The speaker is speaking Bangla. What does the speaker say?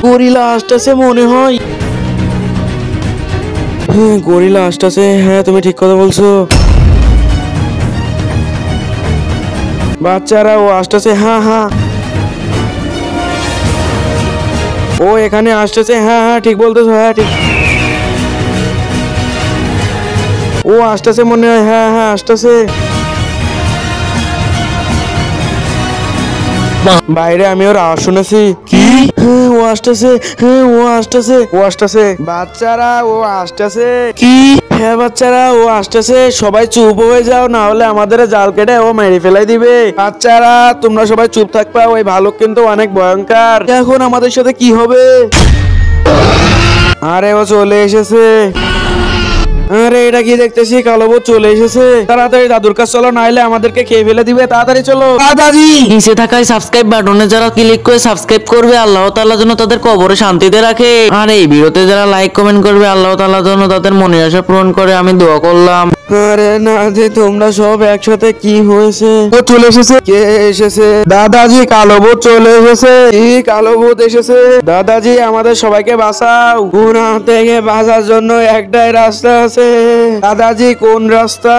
গরিলা আসতেছে মনে হয়। হ্যাঁ গরিলা আসতেছে, হ্যাঁ তুমি ঠিক কথা বলছো। বাচ্চারা ও আসতেছে, হ্যাঁ হ্যাঁ ও এখানে আসতেছে, হ্যাঁ হ্যাঁ ঠিক বলতেছো, হ্যাঁ ঠিক ও আসতেছে মনে হয়, হ্যাঁ হ্যাঁ আসতেছে। বাইরে আমি ওর আওয়াজ শুনেছি। কি? হ্যাঁ ও আসতেছে, হ্যাঁ ও আসতেছে, ও আসতেছে। বাচ্চারা ও আসতেছে। কি? হ্যাঁ বাচ্চারা ও আসতেছে, সবাই চুপ হয়ে যাও, না হলে আমাদের জাল কেটে ও মেরে ফেলাই দিবে। বাচ্চারা তোমরা সবাই চুপ থাকবা, ওই ভালুক কিন্তু অনেক ভয়ঙ্কর। এখন আমাদের সাথে কি হবে? আরে ও চলে এসেছে। আরে এটা কি দেখতেছি, কালো ভূত চলে এসেছে। তাড়াতাড়ি দাদুর কাছে চলো, নাইলে আমাদেরকে খেয়ে ফেলে দিবে। তাড়াতাড়ি চলো দাদাজি। নিচে থাকা সাবস্ক্রাইব বাটনে যারা ক্লিক করে সাবস্ক্রাইব করবে, আল্লাহ তাআলা যেন তাদের কবরে শান্তিতে রাখে। আর এই ভিডিওতে যারা লাইক কমেন্ট করবে, আল্লাহ তাআলা যেন তাদের মনের আশা পূরণ করে, আমি দোয়া করলাম। আরে না যে তোমরা সব একসাথে, কি হয়েছে? ও চলে এসেছে। কে এসেছে? দাদাজি, কালো ভূত চলে এসেছে। কি কালো ভূত এসেছে? দাদাজি আমাদের সবাইকে বাঁচাও, গুনাহ থেকে বাঁচার জন্য একটাই রাস্তা আছে। দাদাজি কোন রাস্তা?